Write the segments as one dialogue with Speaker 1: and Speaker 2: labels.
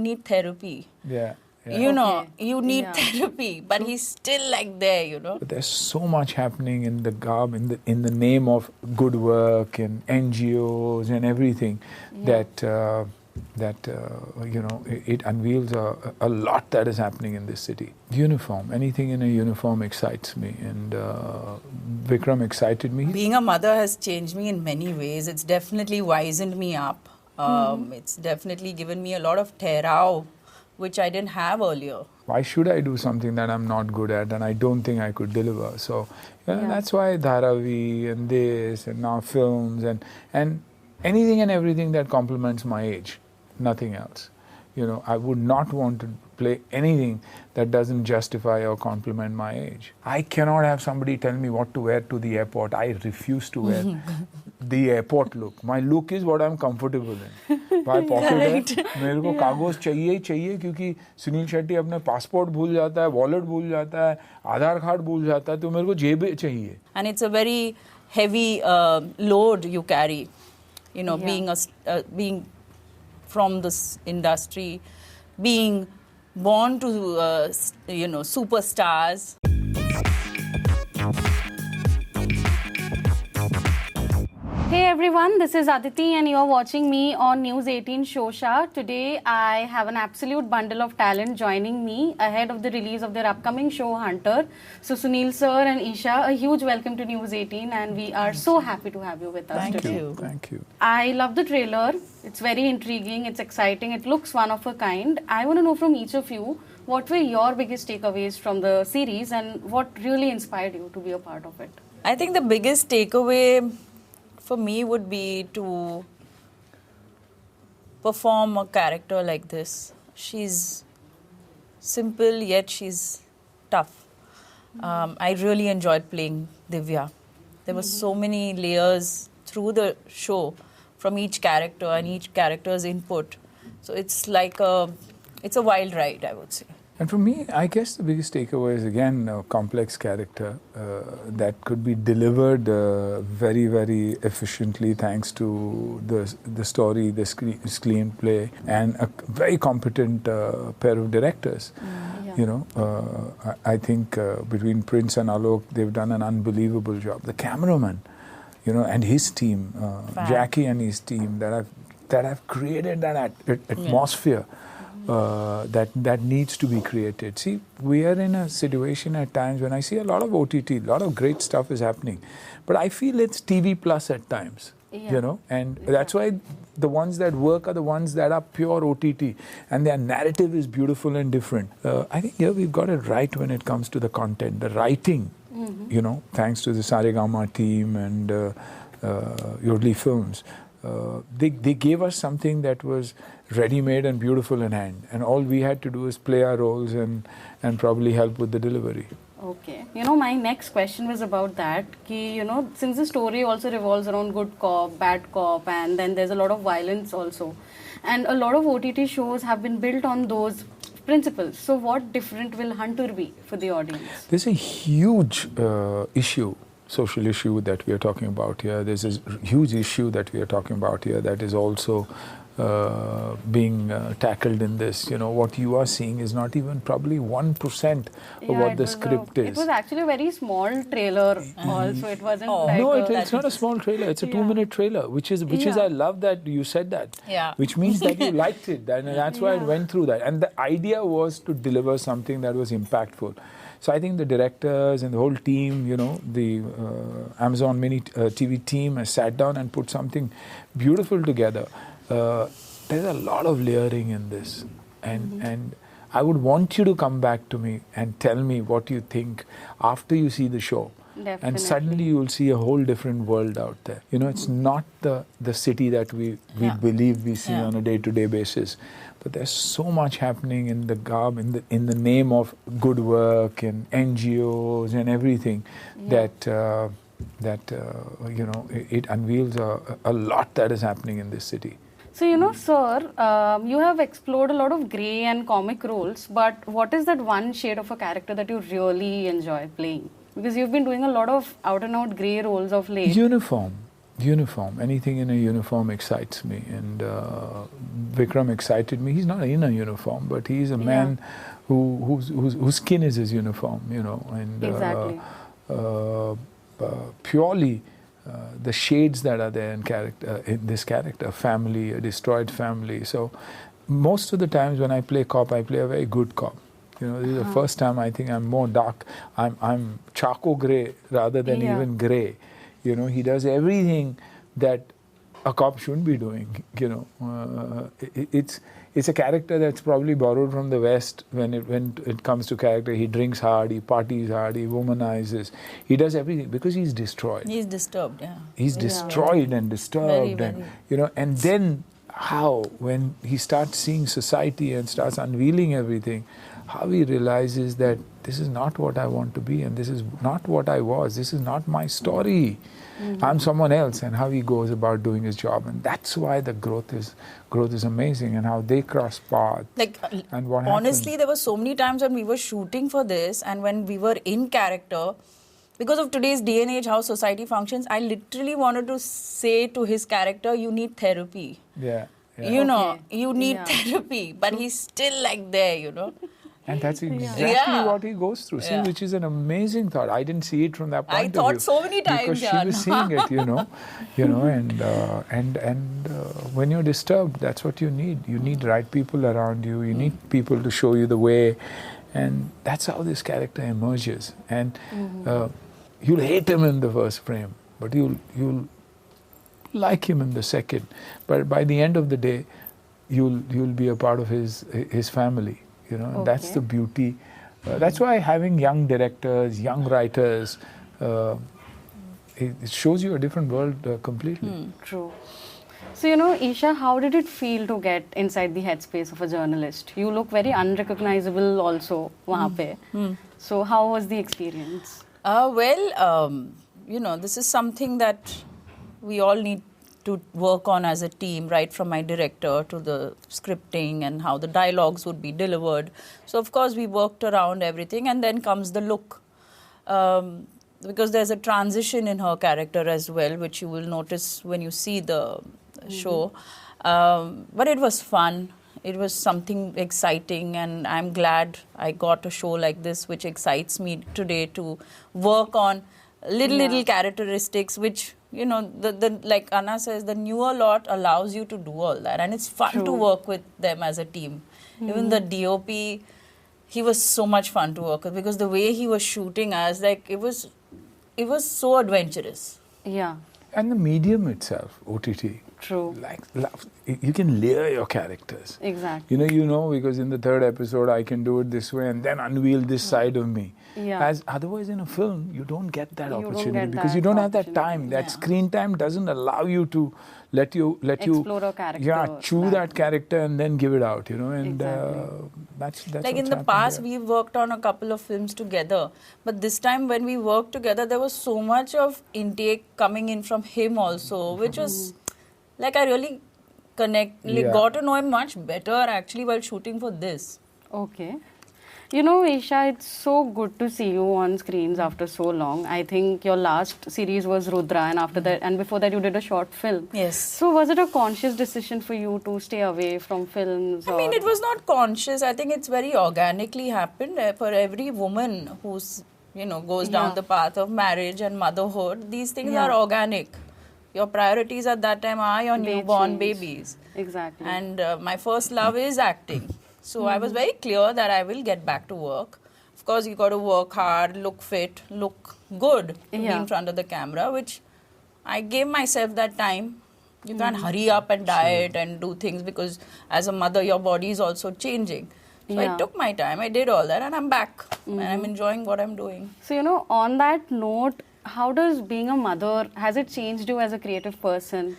Speaker 1: need therapy.
Speaker 2: Yeah.
Speaker 1: You know, you need therapy, but he's still like there, you know.
Speaker 2: But there's so much happening in the garb, in the name of good work and NGOs and everything that you know, it unveils a lot that is happening in this city. Uniform, anything in a uniform excites me, and Vikram excited me.
Speaker 1: Being a mother has changed me in many ways. It's definitely wizened me up. It's definitely given me a lot of terao, which I didn't have earlier.
Speaker 2: Why should I do something that I'm not good at and I don't think I could deliver? So that's why Dharavi and this and now films and anything and everything that complements my age, nothing else. You know, I would not want to play anything that doesn't justify or complement my age. I cannot have somebody tell me what to wear to the airport. I refuse to wear the airport look. My look is what I'm comfortable in. My pocket है, मेरे को कागज चाहिए ही चाहिए क्योंकि सुनील शेट्टी अपने passport भूल जाता है, वॉलेट भूल जाता है, आधार कार्ड भूल जाता है, तो मेरे को जेब चाहिए.
Speaker 1: And it's a very heavy load you carry, you know, being from this industry, being born to you know, superstars.
Speaker 3: Hey everyone, this is Aditi and you're watching me on News 18 Shosha. Today I have an absolute bundle of talent joining me ahead of the release of their upcoming show Hunter. So Suniel sir and Esha, a huge welcome to News 18 and we are so happy to have you with us today.
Speaker 2: Thank you.
Speaker 3: I love the trailer. It's very intriguing, it's exciting, it looks one of a kind. I want to know from each of you, what were your biggest takeaways from the series and what really inspired you to be a part of it?
Speaker 1: I think the biggest takeaway for me would be to perform a character like this. She's simple, yet she's tough. I really enjoyed playing Divya. There were so many layers through the show from each character and each character's input. So it's like it's a wild ride, I would say.
Speaker 2: And for me, I guess the biggest takeaway is again a complex character that could be delivered very, very efficiently thanks to the story, the screenplay, and a very competent pair of directors. You know, I think between Prince and Alok, they've done an unbelievable job. The cameraman, you know, and his team, Jackie and his team, that have created that atmosphere. That needs to be created. See, we are in a situation at times when I see a lot of OTT, a lot of great stuff is happening, but I feel it's TV plus at times, you know, and that's why the ones that work are the ones that are pure OTT and their narrative is beautiful and different. I think here we've got it right when it comes to the content, the writing, you know, thanks to the Saregama team and Yodli Films. They gave us something that was ready-made and beautiful in hand, and all we had to do is play our roles and probably help with the delivery.
Speaker 3: Okay. You know, my next question was about that. You know, since the story also revolves around good cop, bad cop, and then there's a lot of violence also. And a lot of OTT shows have been built on those principles. So what different will Hunter be for the audience?
Speaker 2: There's a huge issue, social issue that we are talking about here. There's a huge issue that we are talking about here that is also being tackled in this. You know, what you are seeing is not even probably 1% of what the script is.
Speaker 3: It was actually a very small trailer also. It wasn't like
Speaker 2: no, it's not a small trailer. It's a 2-minute trailer, which is I love that you said that. Which means that you liked it, and that's why it went through that. And the idea was to deliver something that was impactful. So I think the directors and the whole team, you know, the Amazon Mini TV team has sat down and put something beautiful together. There's a lot of layering in this, and I would want you to come back to me and tell me what you think after you see the show.
Speaker 3: Definitely.
Speaker 2: And suddenly you will see a whole different world out there. You know, it's not the city that we believe we see on a day-to-day basis, but there's so much happening in the garb, in the name of good work and NGOs and everything that you know, it unveils a lot that is happening in this city.
Speaker 3: So, you know, sir, you have explored a lot of grey and comic roles, but what is that one shade of a character that you really enjoy playing? Because you've been doing a lot of out-and-out grey roles of late.
Speaker 2: Uniform. uniform. Anything in a uniform excites me. And Vikram excited me. He's not in a uniform, but he's a man whose skin is his uniform, you know. And
Speaker 3: Exactly.
Speaker 2: purely the shades that are there in this character, family, a destroyed family. So most of the times when I play cop, I play a very good cop. You know, this is the first time I think I'm more dark. I'm charcoal grey rather than even grey. You know, he does everything that a cop shouldn't be doing. You know, it's a character that's probably borrowed from the West when it comes to character. He drinks hard, he parties hard, he womanizes. He does everything because he's destroyed.
Speaker 1: He's disturbed, yeah.
Speaker 2: He's destroyed and disturbed,
Speaker 1: Very.
Speaker 2: and you know, and then how when he starts seeing society and starts unveiling everything, how he realizes that this is not what I want to be and this is not what I was. This is not my story. I'm someone else, and how he goes about doing his job, and that's why the growth is amazing, and how they cross paths.
Speaker 1: Like,
Speaker 2: and what
Speaker 1: honestly,
Speaker 2: happened.
Speaker 1: there were so many times when we were shooting for this and when we were in character, because of today's day and age, how society functions, I literally wanted to say to his character, you need therapy.
Speaker 2: Yeah.
Speaker 1: You know,
Speaker 3: Okay.
Speaker 1: you need
Speaker 3: Yeah.
Speaker 1: therapy, but he's still like there, you know.
Speaker 2: And that's exactly what he goes through. See,
Speaker 1: Yeah.
Speaker 2: which is an amazing thought. I didn't see it from that point
Speaker 1: I
Speaker 2: of view.
Speaker 1: thought so many times,
Speaker 2: because she
Speaker 1: yeah.
Speaker 2: was seeing it, you know, and when you're disturbed, that's what you need. You need right people around you. You need people to show you the way, and that's how this character emerges. And you'll hate him in the first frame, but you'll like him in the second. But by the end of the day, you'll be a part of his family. You know, and that's the beauty. That's why having young directors, young writers, it shows you a different world completely.
Speaker 3: True. So, you know, Esha, how did it feel to get inside the headspace of a journalist? You look very unrecognizable also, wahan pe. So, how was the experience?
Speaker 1: You know, this is something that we all need to work on as a team, right from my director to the scripting and how the dialogues would be delivered. So, of course, we worked around everything, and then comes the look. Because there's a transition in her character as well, which you will notice when you see the show. But it was fun. It was something exciting, and I'm glad I got a show like this, which excites me today to work on little characteristics, which, you know, the like Anna says, the newer lot allows you to do all that, and it's fun to work with them as a team. Even the DOP, he was so much fun to work with, because the way he was shooting us, like, it was so adventurous.
Speaker 3: Yeah.
Speaker 2: And the medium itself, OTT.
Speaker 3: True.
Speaker 2: Like, you can layer your characters.
Speaker 3: Exactly.
Speaker 2: You know, because in the third episode, I can do it this way and then unveil this side of me.
Speaker 3: Yeah.
Speaker 2: As otherwise in a film, you don't get that
Speaker 3: You don't
Speaker 2: opportunity
Speaker 3: get
Speaker 2: because
Speaker 3: that
Speaker 2: you don't have that
Speaker 3: opportunity.
Speaker 2: time. That screen time doesn't allow you to let you
Speaker 3: Explore a character.
Speaker 2: Yeah, chew that character and then give it out. You know, and
Speaker 3: Exactly.
Speaker 2: that's
Speaker 1: Like in the past, we've worked on a couple of films together, but this time when we worked together, there was so much of intake coming in from him also, which was like, I really got to know him much better actually while shooting for this.
Speaker 3: Okay. You know, Esha, it's so good to see you on screens after so long. I think your last series was Rudra, and after that, and before that, you did a short film.
Speaker 1: Yes.
Speaker 3: So, was it a conscious decision for you to stay away from films?
Speaker 1: I mean, it was not conscious. I think it's very organically happened. For every woman who's, you know, goes down the path of marriage and motherhood, these things are organic. Your priorities at that time are your newborn babies.
Speaker 3: Exactly.
Speaker 1: And my first love is acting. So I was very clear that I will get back to work. Of course, you got to work hard, look fit, look good to be in front of the camera, which I gave myself that time. You can't hurry up and diet and do things, because as a mother, your body is also changing. So I took my time, I did all that, and I'm back. And I'm enjoying what I'm doing.
Speaker 3: So, you know, on that note, how does being a mother, has it changed you as a creative person?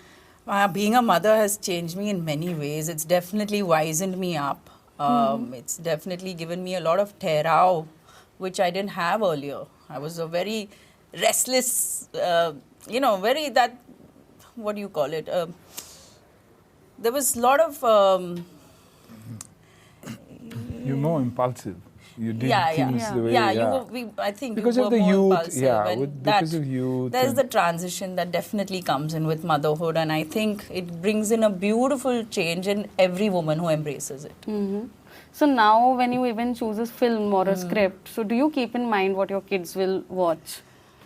Speaker 1: Being a mother has changed me in many ways. It's definitely wizened me up. It's definitely given me a lot of terao, which I didn't have earlier. I was a very restless, very that, what do you call it? There was a lot of...
Speaker 2: You're more impulsive. You did
Speaker 1: Yeah,
Speaker 2: things
Speaker 1: yeah.
Speaker 2: the way,
Speaker 1: Yeah, I think
Speaker 2: because
Speaker 1: you
Speaker 2: of
Speaker 1: were
Speaker 2: the
Speaker 1: more
Speaker 2: youth,
Speaker 1: impulsive,
Speaker 2: yeah,
Speaker 1: and
Speaker 2: because of youth.
Speaker 1: There's
Speaker 2: and-
Speaker 1: the transition that definitely comes in with motherhood, and I think it brings in a beautiful change in every woman who embraces it.
Speaker 3: So now when you even choose a film or a script, so do you keep in mind what your kids will watch?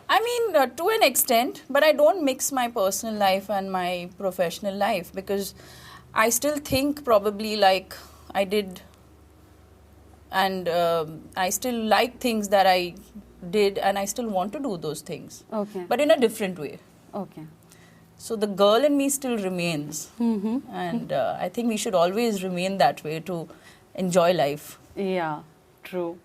Speaker 1: I mean, to an extent, but I don't mix my personal life and my professional life, because I still think probably like I did, and I still like things that I did, and I still want to do those things,
Speaker 3: Okay.
Speaker 1: but in a different way.
Speaker 3: Okay.
Speaker 1: So the girl in me still remains, and I think we should always remain that way to enjoy life.
Speaker 3: Yeah, true.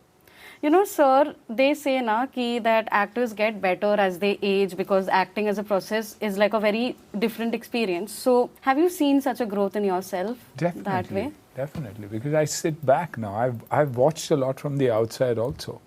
Speaker 3: You know, sir, they say na ki that actors get better as they age because acting as a process is like a very different experience. So, have you seen such a growth in yourself that way?
Speaker 2: Definitely, because I sit back now. I've watched a lot from the outside also,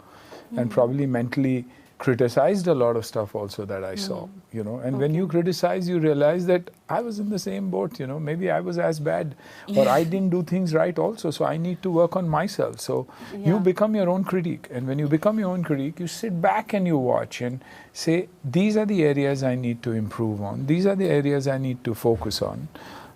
Speaker 2: and probably mentally criticized a lot of stuff also that I saw, you know. And when you criticize, you realize that I was in the same boat, you know. Maybe I was as bad, or I didn't do things right also. So I need to work on myself. So you become your own critic, and when you become your own critic, you sit back and you watch and say, these are the areas I need to improve on. These are the areas I need to focus on.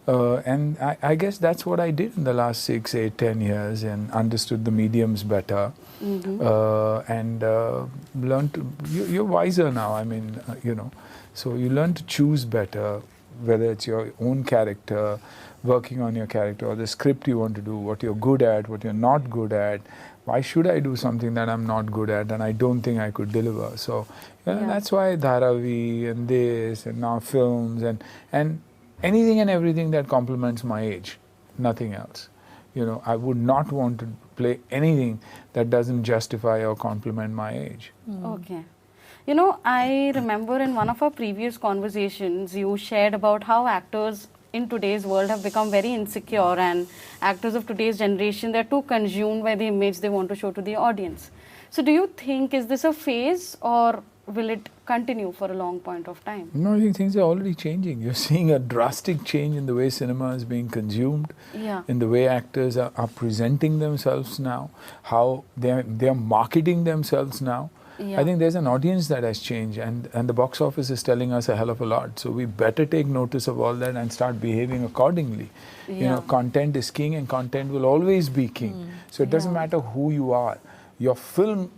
Speaker 2: And I guess that's what I did in the last 6, 8, 10 years, and understood the mediums better, and learned to, you're wiser now, I mean, you know, so you learn to choose better, whether it's your own character, working on your character, or the script you want to do, what you're good at, what you're not good at. Why should I do something that I'm not good at and I don't think I could deliver? So that's why Dharavi and this and now films and anything and everything that complements my age, nothing else. You know, I would not want to play anything that doesn't justify or complement my age.
Speaker 3: Okay. You know, I remember in one of our previous conversations, you shared about how actors in today's world have become very insecure, and actors of today's generation, they're too consumed by the image they want to show to the audience. So do you think, is this a phase, or will it continue for a long point of time?
Speaker 2: No, I think things are already changing. You're seeing a drastic change in the way cinema is being consumed, in the way actors are presenting themselves now, how they're marketing themselves now. I think there's an audience that has changed, and the box office is telling us a hell of a lot. So we better take notice of all that and start behaving accordingly. You know, content is king, and content will always be king. So it doesn't matter who you are. Your film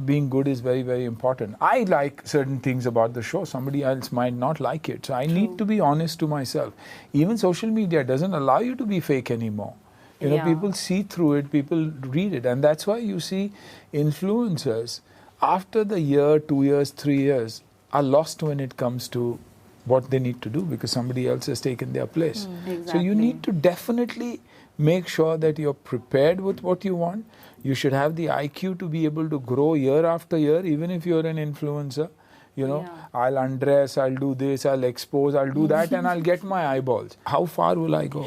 Speaker 2: being good is very, very important. I like certain things about the show. Somebody else might not like it. So I need to be honest to myself. Even social media doesn't allow you to be fake anymore. You know, people see through it, people read it. And that's why you see influencers, after the year, 2 years, 3 years, are lost when it comes to what they need to do, because somebody else has taken their place. So you need to definitely make sure that you're prepared with what you want. You should have the IQ to be able to grow year after year, even if you're an influencer. You know, I'll undress, I'll do this, I'll expose, I'll do that, and I'll get my eyeballs. How far will I go?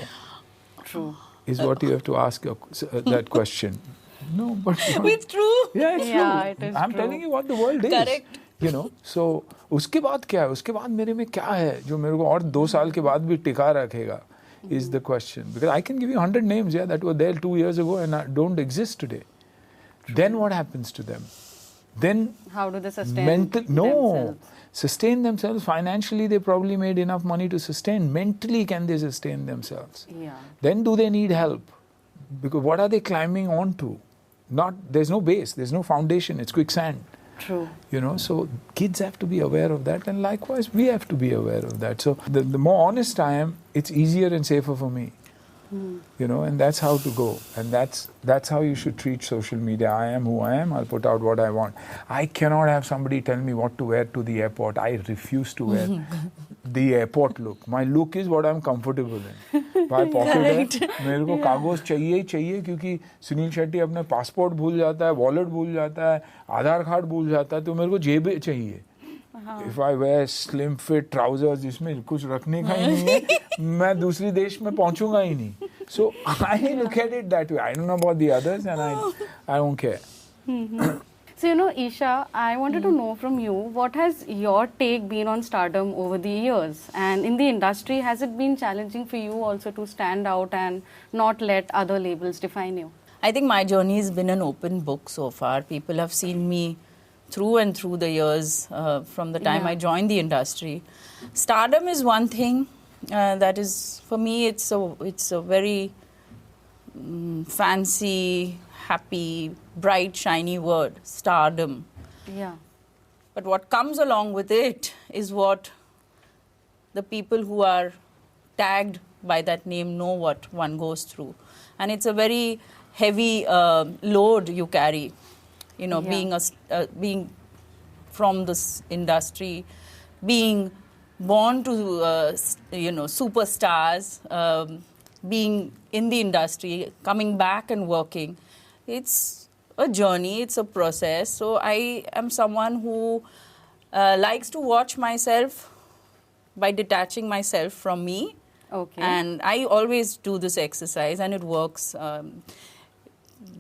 Speaker 3: True.
Speaker 2: Is what you have to ask that question. No, but...
Speaker 1: It's true.
Speaker 2: Yeah, it's true.
Speaker 3: It is
Speaker 2: I'm
Speaker 3: true.
Speaker 2: telling you what the world is.
Speaker 1: Correct.
Speaker 2: You know, so उसके बाद क्या है? उसके बाद मेरे में क्या है जो मेरे को और 2 साल के बाद भी टिका रखेगा? Is the question. Because I can give you 100 names, that were there 2 years ago and don't exist today. Then what happens to them? Then
Speaker 3: how do they sustain themselves?
Speaker 2: Sustain themselves. Financially, they probably made enough money to sustain. Mentally, can they sustain themselves? Then do they need help? Because what are they climbing onto? There's no base, there's no foundation, it's quicksand.
Speaker 3: True.
Speaker 2: You know, so kids have to be aware of that, and likewise we have to be aware of that. So the more honest I am, it's easier and safer for me. You know, and that's how to go, and that's how you should treat social media. I am who I am, I'll put out what I want. I cannot have somebody tell me what to wear to the airport. I refuse to wear the airport look. My look is what I'm comfortable in. My pocket है, मेरे को कागज चाहिए ही चाहिए, क्योंकि सुनील शेट्टी अपने passport भूल जाता है, वॉलेट भूल जाता है, आधार कार्ड भूल जाता है, तो मेरे को जेब चाहिए. If I wear slim fit trousers जिसमें कुछ रखने का ही नहीं है, मैं दूसरी देश में पहुंचूंगा ही नहीं. So I look at it that way. I don't know about the others, and I don't care.
Speaker 3: So, you know, Esha, I wanted to know from you, what has your take been on stardom over the years? And in the industry, has it been challenging for you also to stand out and not let other labels define you?
Speaker 1: I think my journey has been an open book so far. People have seen me through and through the years from the time I joined the industry. Stardom is one thing that is, for me, it's a very fancy, happy, bright, shiny word, stardom.
Speaker 3: Yeah.
Speaker 1: But what comes along with it is what the people who are tagged by that name know what one goes through. And it's a very heavy load you carry, you know, being from this industry, being born to, superstars, being in the industry, coming back and working. It's a journey, it's a process. So I am someone who likes to watch myself by detaching myself from me.
Speaker 3: Okay.
Speaker 1: And I always do this exercise and it works.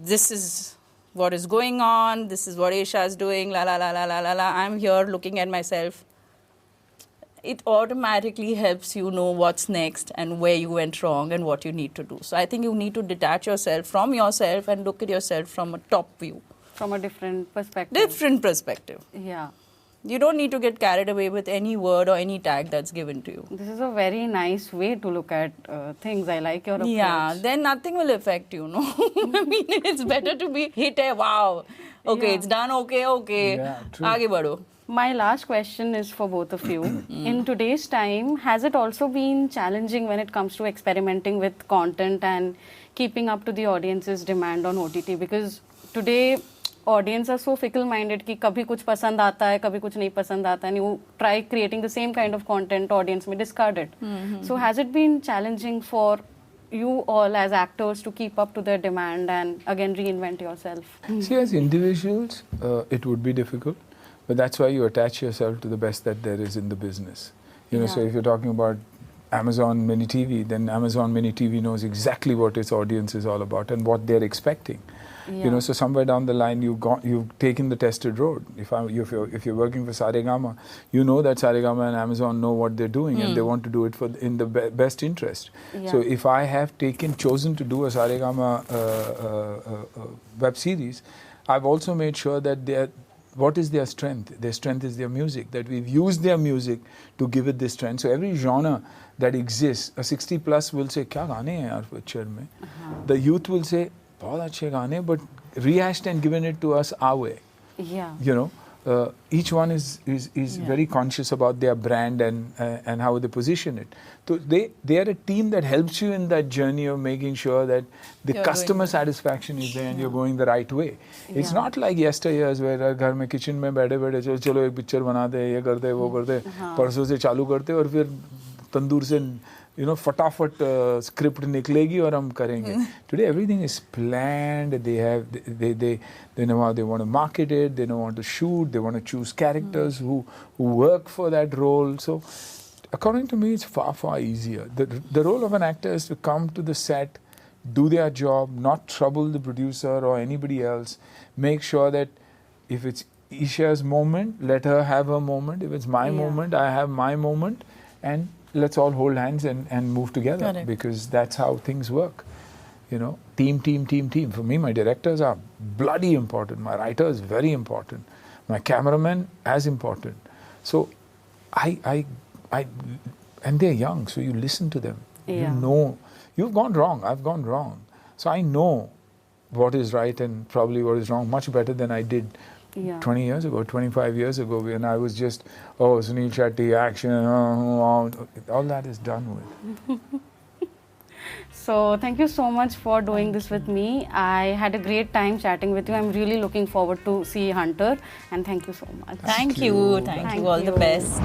Speaker 1: This is what is going on, this is what Esha is doing, la la la la la la la. I'm here looking at myself. It automatically helps you know what's next and where you went wrong and what you need to do. So I think you need to detach yourself from yourself and look at yourself from a top view.
Speaker 3: From a different perspective.
Speaker 1: Different perspective.
Speaker 3: Yeah.
Speaker 1: You don't need to get carried away with any word or any tag that's given to you.
Speaker 3: This is a very nice way to look at things. I like your approach.
Speaker 1: Yeah, then nothing will affect you, no? I mean, it's better to be hit a wow. Okay, it's done, okay.
Speaker 2: Yeah, true.
Speaker 1: Aage badho.
Speaker 3: My last question is for both of you. In today's time, has it also been challenging when it comes to experimenting with content and keeping up to the audience's demand on OTT? Because today, audience are so fickle-minded कि कभी कुछ पसंद आता है, कभी कुछ नहीं पसंद आता है, and you try creating the same kind of content, audience may discard it. So has it been challenging for you all as actors to keep up to their demand and again reinvent yourself?
Speaker 2: See, as individuals, it would be difficult, but that's why you attach yourself to the best that there is in the business. You know, so if you're talking about Amazon Mini TV, then Amazon Mini TV knows exactly what its audience is all about and what they're expecting. You know, so somewhere down the line you've taken the tested road. If you're working for Saregama, you know that Saregama and Amazon know what they're doing and they want to do it in the best interest. So if I have chosen to do a Saregama web series, I've also made sure that what is their strength? Their strength is their music, that we've used their music to give it this strength. So every genre that exists, a 60 plus will say, "Kya gaane hain yaar picture mein?" The youth will say, "Bahut achhe gaane," but rehashed and given it to us our way.
Speaker 3: Yeah.
Speaker 2: You know, each one is very conscious about their brand and how they position it. So they are a team that helps you in that journey of making sure that the customer satisfaction is there and you're going the right way. It's not like yesteryears where घर में kitchen में बैठे चलो एक picture बना दे, ये कर दे, वो कर दे, परसों से चालू करते और फिर तंदूर से फटाफट स्क्रिप्ट निकलेगी और हम करेंगे. Today everything is planned. They know how they want to market it, they know how to shoot, they want to choose characters who work for that role. So according to me, it's far easier. The role of an actor is to come to the set, do their job, not trouble the producer or anybody else. Make sure that if it's Esha's moment, let her have her moment. If it's my moment, I have my moment, and let's all hold hands and move together. Correct. Because that's how things work. You know, team. For me, my directors are bloody important. My writer is very important. My cameraman as important. So and they're young, so you listen to them. You know, you've gone wrong, I've gone wrong. So I know what is right and probably what is wrong much better than I did 20 years ago, 25 years ago, when I was just, Suniel Shetty, action, all that is done with.
Speaker 3: So thank you so much for doing this with me. I had a great time chatting with you. I'm really looking forward to see Hunter, and thank you so much.
Speaker 1: Thank you. All the best.